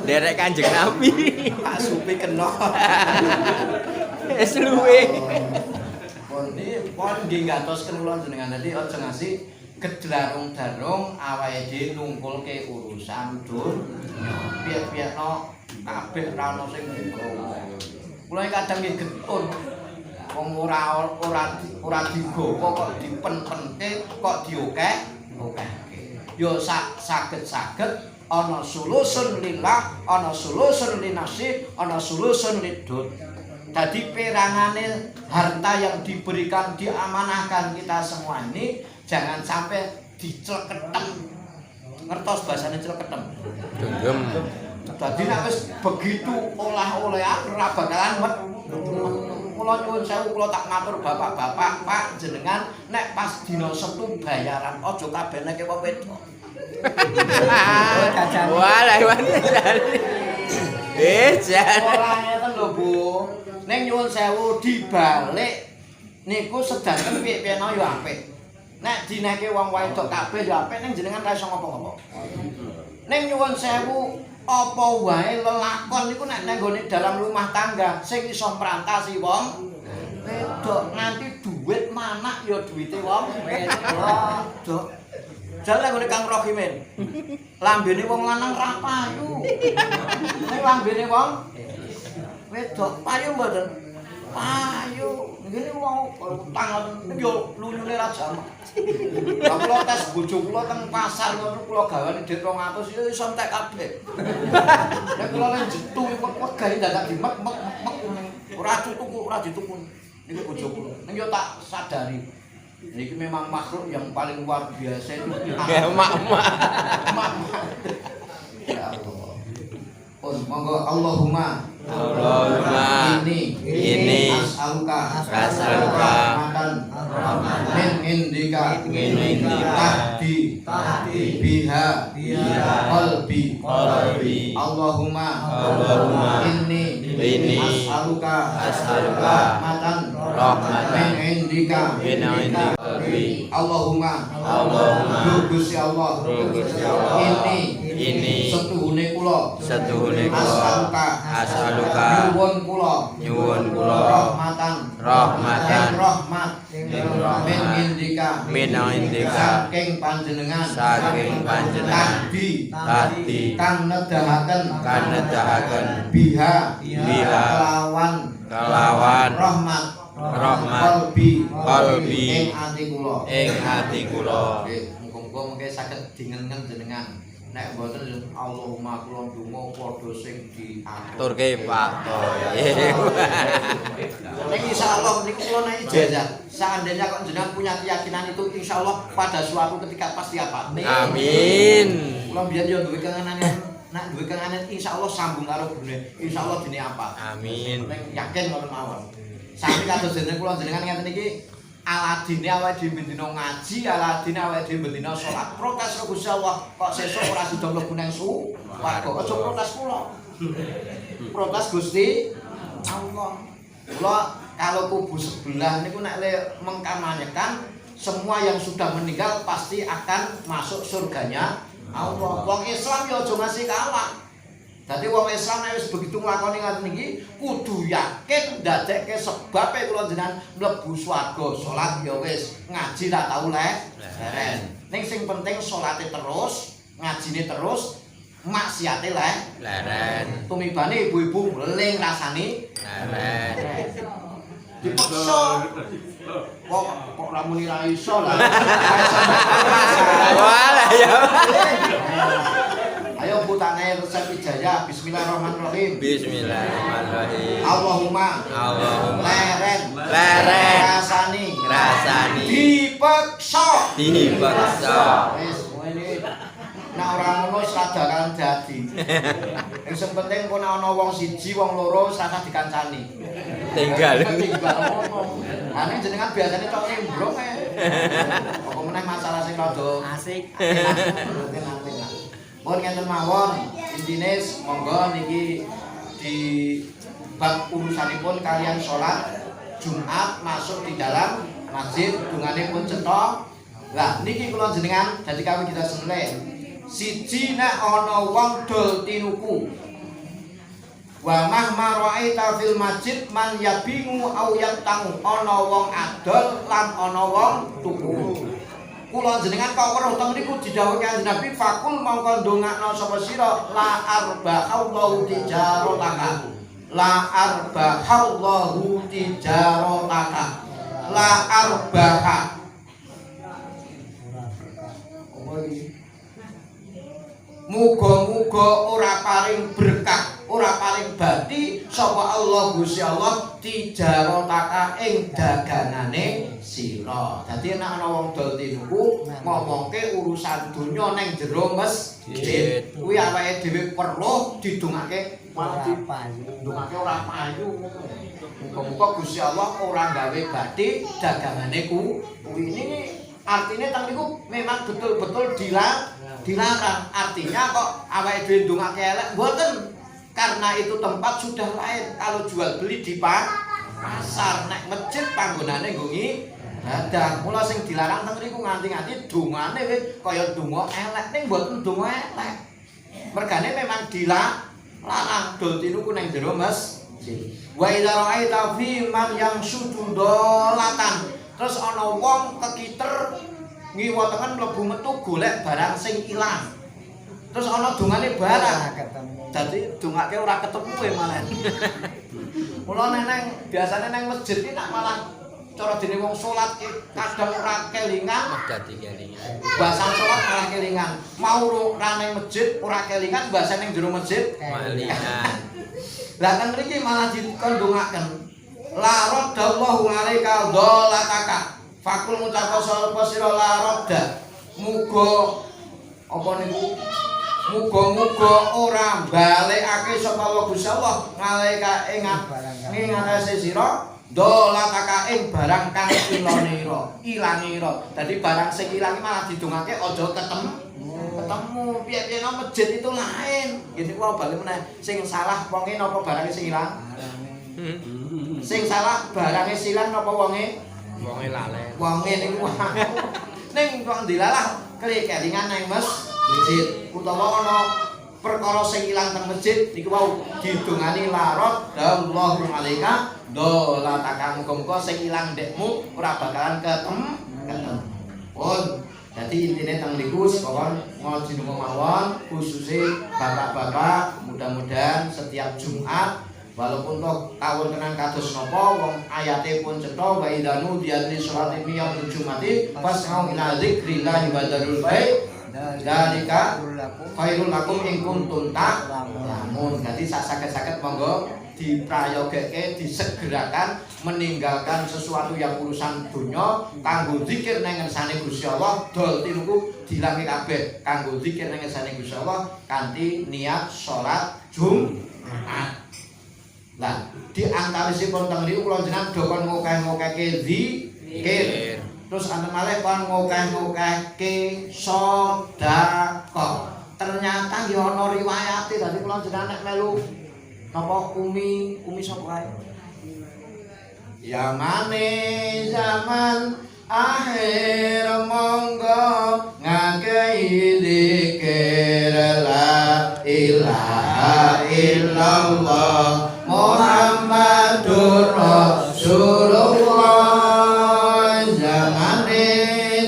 S1: Derek Kanjeng Nabi.
S6: Pak Supi kena.
S1: Wis luwe.
S6: Pon nggih ngatosken kula jenengan dadi aja ngasih gedlarung-darung awake dhewe nungkulke urusan dunya. Piye-piyeno kabeh ra ono sing nggo. Kula kadang nggih getun. Wong ora digowo kok dipen-penke kok diokeh-okehke. Yo saged-saged ana sulusun lillah, ana sulusun linasi, ana sulusun lidud. Dadi perangane harta yang diberikan diamanahkan kita semua ini jangan sampai dicleketem. Ngertos bahasane cleketem?
S1: Genggem.
S6: Dadi nek wis begitu olah-olahan ora bakalan kula nyuwun sewu kula tak matur bapak-bapak, Pak jenengan nek pas dina Setu bayaran aja kabeh nek wong wedok.
S1: Wah, lah iwane jane. Jan.
S6: Ora ngeten lho, Bu. Ning nyuwun sewu dibalik niku sedanten piye-piyeno ya apik. Nek dineke wong wedok kabeh ya apik ning jenengan ra iso ngopo-ngopo. Ning nyuwun sewu apa wae lelakon niku nek nggone dalam rumah tangga sing iso mrantasi wong wedok nganti duit manak ya duwite wong wedok. Jale nggone Kang Rohimin. Lambene wong lanang ra payu. Nek lambene wong wedok payu mboten? Payu. Ngene wong utang yo lunyune ra jamak. Lah kula tes bojo kula teng pasar ngono kula gawane dhuwit 200 ya iso entek kabeh. Nek kula nang jetu wegah dadak dimek-mek ora dituku. Niku bojo kula. Ning yo tak sadari. Niki memang makhluk yang paling luar biasa itu.
S1: Mak-mak.
S6: Ya Allah. Monggo Allahumma ini as'aluka rahmatan min indika tahdi biha qalbi Allahumma ini as'aluka rahmatan min indika Allahumma Gusti Allah ini
S1: ini
S6: setuhune kula
S1: setuhune kula as'aluka nyuwun kula rahmatan
S6: ing rahmat min indika
S1: saking panjenengan
S6: tadi kang nedahaken biha kelawan rahmat qalbi ing ati kula muga-muga mengke saged dingengen jenengan nek mboten Allahumma kula ndonga padha sing
S1: diaturke Pak
S6: nek insyaallah niku kula nek ijazah seandainya kok jenengan punya keyakinan itu insyaallah pada suatu ketika pasti apa
S1: amin
S6: kula mbiyen yo duwe kenganan nek duwe kenganan insyaallah sambung karo bune insyaallah dene apa
S1: amin
S6: nek yakin ngoten mawon sami kados jenengan kula jenengan ngeten iki aladine awake dhewe bendina ngaji aladine awake dhewe bendina salat protes karo Gusti Allah kok sesuk ora sida mlebu nang swarga aja protes kula protes Gusti Allah kula kalau kubu sebelah niku nek mengkampanyekan semua yang sudah meninggal pasti akan masuk surganya Allah. Wong Islam ya aja ngasih kalah. Dadi wong Islam nek wis begitu nglakoni ngaten iki kudu yakin ndadekke sebabe kula jenengan mlebu swarga. Salat ya wis, ngaji tak tau leren. Ning sing penting salate terus, ngajine terus, maksiate leren. Tumibane ibu-ibu mling rasani leren. Dipaksa. Kok ora muni ra iso lah.
S1: walah ya
S6: Ayo putane resep ijazah. Bismillahirrahmanirrahim.
S1: bismillahirrahmanirrahim
S6: Allahumma leren rasani dipeksa wis ngene nek ora ngono sadaran dadi sing penting kok ana wong siji wong loro sasah dikancani
S1: tinggal
S6: ha nek jenengan biasane tok nimbrung apa meneh masalah sing rada asik pun ngeten mawon intine monggo niki di bab urusanipun kalian salat Jumat masuk di dalam masjid dungane pun cetok. Lah niki kula jenengan dadi kawin kita seneng. Siji nek ana wong dol tinuku. Wa mahma ra'aita fil masjid man yabingu au yaqtangu. Ana wong adol lan ana wong tuku. Kula jenengan kok weruh teng niku didhawuhi Kanjeng Nabi fakul mongko ndongakno sapa sira la arba'allahu tijarataka la arba'allahu tijarataka la arbaha muga-muga ora paring berkah ora paring bati sapa Allah Gusti Allah tijarataka ing dagangane sira. Dadi nek ana wong dol tinuku ngomongke urusan donya ning jero masjid. Kuwi awake dhewe perlu didongake malah didongake ora payu. Muga-muga Gusti Allah ora gawe bati dagangane kuwi. Ini artinya teng niku memang betul-betul dilarang. Artinya kok awake dhewe ndongake elek mboten. Karena itu tempat sudah lain. Kalau jual beli di pasar nek masjid panggonane nggo dadah. Mula sing dilarang teng niku nganti-nganti dongane kaya donga elek ning mboten donga elek. Mergane memang dilarang dol tinuku ning jero masjid. Wa idza ra'aita fi man yang sudulatan. Terus ana wong kekiter ngiwa tengen mlebu metu golek barang sing ilang. Terus ana dongane barang. Dadi dongake ora ketemu malah. Mula neng biasane nang masjid iki nak malah cara dene wong salat ki kadang ora kelingan,
S1: dadi kelingan.
S6: Bahasan salat malah kelingan. Mau ora nang masjid ora kelingan, bahasa ning jero masjid
S1: kelingan.
S6: Lah kan mriki malah dikondongaken. La raddallahu alaika dhalataka. Fakul ngucap sapa sira la radda. Muga apa niku? Muga-muga ora balekake sapa Gusti Allah ngalika ing atase sira dolataka ing barang kang ilangira. Dadi barang sing ilang malah didongake aja ketemu. Piye-piye nang masjid itu lain. Ngene kuwi bali meneh. Sing salah wonge napa barange sing ilang? Sing salah barange silang napa wonge?
S1: Wonge lalen.
S6: Wonge niku ning kok dilalah kelingan nang masjid. masjid utawa ana perkara sing ilang teng masjid niku wau didongani larot dallahu alaika dolataka muga-muga sing ilang ndekmu ora bakalan ketemu. Jadi intinya teng niku sekon ngaji mawon khususnya bapak-bapak mudah-mudahan setiap Jumat walaupun toh kawon kenang kados napa wong ayate pun cetha wa idanu diadli sholati yaumil jumati fas'au ila dzikrillah wa dzarul bai' dzalika khairul lakum in kuntum ta'lamun. Dadi sak saged-saged monggo diprayogeke disegerakan meninggalkan sesuatu yang urusan dunya kanggo zikir nang ngersane Gusti Allah dol tinuku dilangi kabeh kanggo zikir nang ngersane Gusti Allah kanthi niat salat Jumat. Lah, di antawisipun teng niku kula jenengan do kon ngokeh-ngokehke zikir. Terus anten malih kon ngokeh-ngokehke sedekah. Ternyata ya ana riwayate dadi kula jenengan nek melu napa umi sapa kae. Yamane zaman akhir monggo ngakei zikir la ilaha illallah Muhammadur Rasulullah.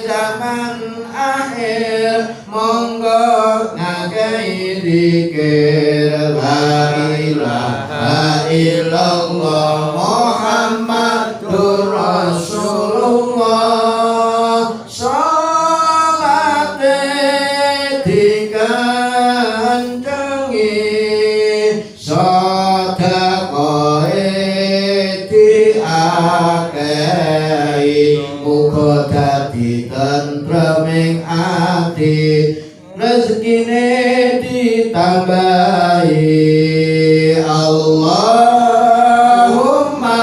S6: Zaman akhir monggo ngakei zikir la ilaha illallah Muhammadur Rasulullah. Salate dikancengi muga dadi tentreming ati rezekine ditambahi Allahumma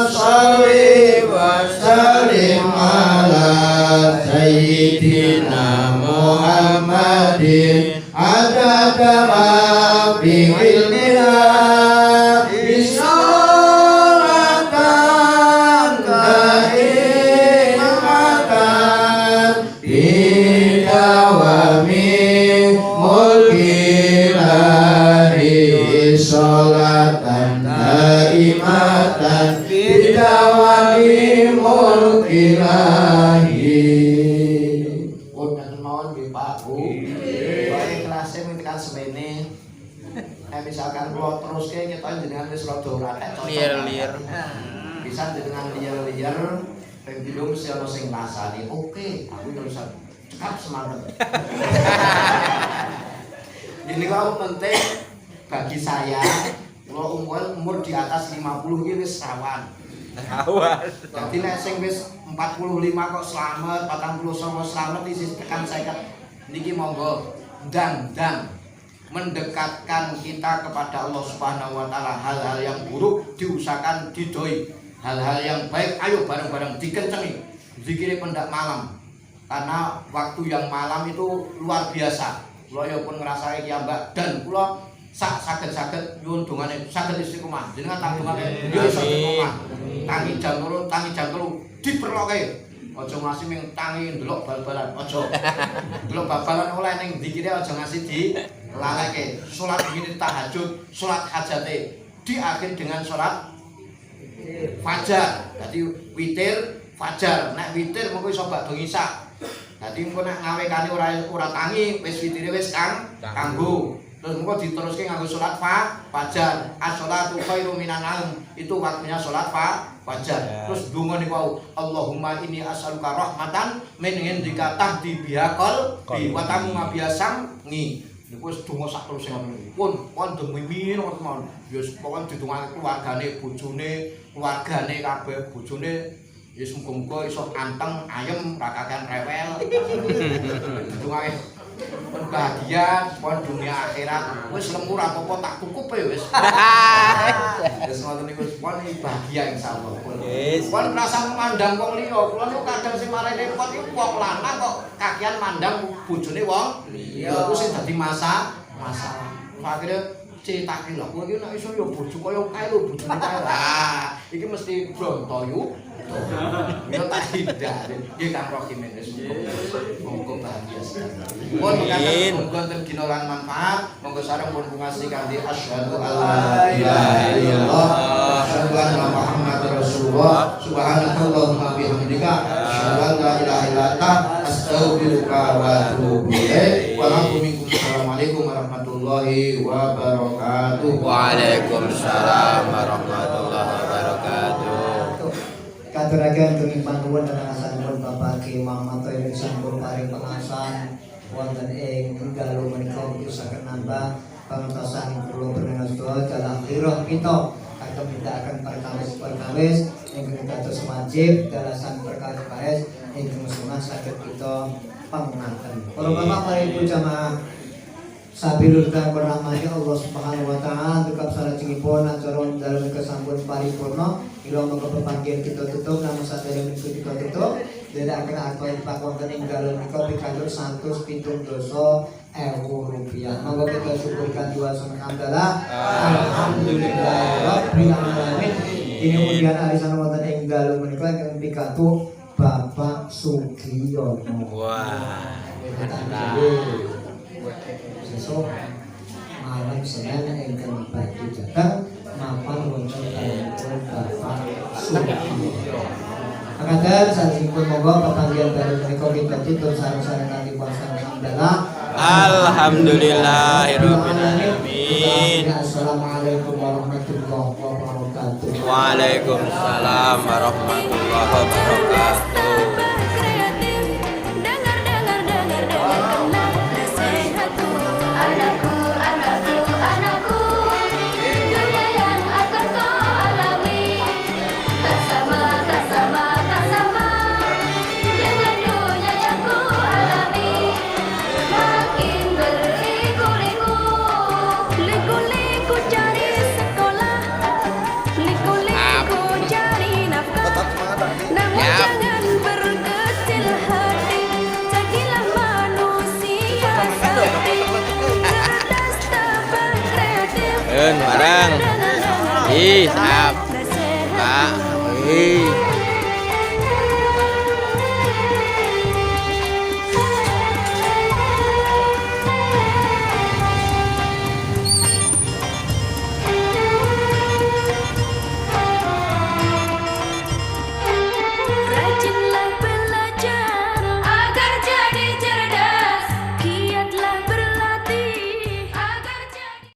S6: sholli wa sallim ala sayyidina Muhammadin adada ma bi ilmillah sholatan daimatan bidawami mulkilahi. Pun ngaten mawon nggih Pak Bu. Bae kelasé mintekan semene. Misalkan kula teruske kita jenengan wis rada ora
S1: liar-liar.
S6: Bisa jenengan liar-liar ping pindho mesti ana sing ngrasani. Oke, aku yo bisa cekap semangat. Ini kau penting bagi saya, kalau umur di atas 50 ini wis rawan. Jadi nek sing wis 45 kok slamet, 49 slamet isi tekan 50 niki monggo ndang mendekatkan kita kepada Allah Subhanahu wa taala. Hal-hal yang buruk diusahakan didoi. Hal-hal yang baik ayo bareng-bareng dikencengi. Zikir pendak malam. Karena waktu yang malam itu luar biasa. Kula ya pun ngrasake ki Mbak dan kula saged nyuwun dongane saged istiqomah jenengan tanggungan yo iso istiqomah tangi jam 2 tangi jam 3 diperloke aja ngasih ming tangi ndelok bal-balan aja ndelok bal-balan oleh ning zikire aja ngasih di laleke salat wingi tahajud salat hajate diakhir dengan salat fajar dadi witir fajar nek witir mengko iso badhe isya dadi engko nek ngawekane ora tangi wis witire wis kanggo terus engko diteruske nganggo salat fajar. As-sholatu khairum minan naum. Itu waktunya salat fajar. Terus donga niku Allahumma inni as'aluka rahmatan min indika tahdi biaqal bi wa tamu biasam ni. Niku wis donga sak terus sing ngono. Pun demi ngoten mawon. Ya pokoke didongake keluargane, bojone, keluargane kabeh, bojone ya muga-muga iso anteng, ayem, ra kakean rewel. Dongake bahagia pon dunia akhirat wis lemur apa-apa tak cukup ya wis. Wis ngoten niku pon bahagia insyaallah. Pon rasa memandang wong liya. Kula niku kadang sing mari repot iku wong lanang kok kakian mandang bojone wong liya. Iku sing dadi masalah. Akhire cetake lho. Kowe iki nek iso ya bojo kaya kae lho bojone kae. Ah, iki mesti bronto yu. Ya tak hindari. Nggih Kang Rokim wis. Monggo bahagia sekali. Pun mekaten wonten dina lan manfaat. Monggo sareng pun ngasi kanthi asyhadu alla ilaha illallah wa asyhadu anna Muhammadar Rasulullah. Subhanakallahumma bihamdika asyhadu an la ilaha illa anta astaghfiruka wa atubu ilaik. Wa lakum minkum assalamualaikum warahmatullahi wabarakatuh.
S1: Waalaikumsalam warahmatullahi wabarakatuh.
S4: Katuraken kenging panuwun dhateng asanipun Bapak Ki Muhammad Thayyib sampun paring pangasan wonten ing galuh menika pisaken nambah pangentasan kula panjenengan sedaya dalam akhirah kita akan akan perkawis ingkang dados wajib dalasan perkawis ingkang sunah saged kita pangaten. Para bapak para ibu jamaah sabilul kang rahmati Allah Subhanahu wa taala tukap salajengipun acara dalem kesampun paripurna ila monggo pepanggihan kita tutup namun sadaya menika kita tutup tidak akan akal pak wonten ing dalem menika pikantuk 170.000 rupiah. Monggo kita syukurkan dua alhamdulillah alhamdulillahirabbil alamin. Ini kemudian arisan wonten ing dalem menika ingkang pikantuk Bapak Sugiyono.
S1: Wah.
S4: Besok malam Senin ingkang badhe datang mapan wonten kalih Bapak Sugiyono. Makaten salajengipun monggo pepanggihan dalem menika kita tutup sareng-sareng kanthi puasa alhamdulillah.
S1: Alhamdulillahirabbil alamin.
S4: Assalamualaikum warahmatullahi wabarakatuh.
S1: Waalaikumsalam warahmatullahi wabarakatuh.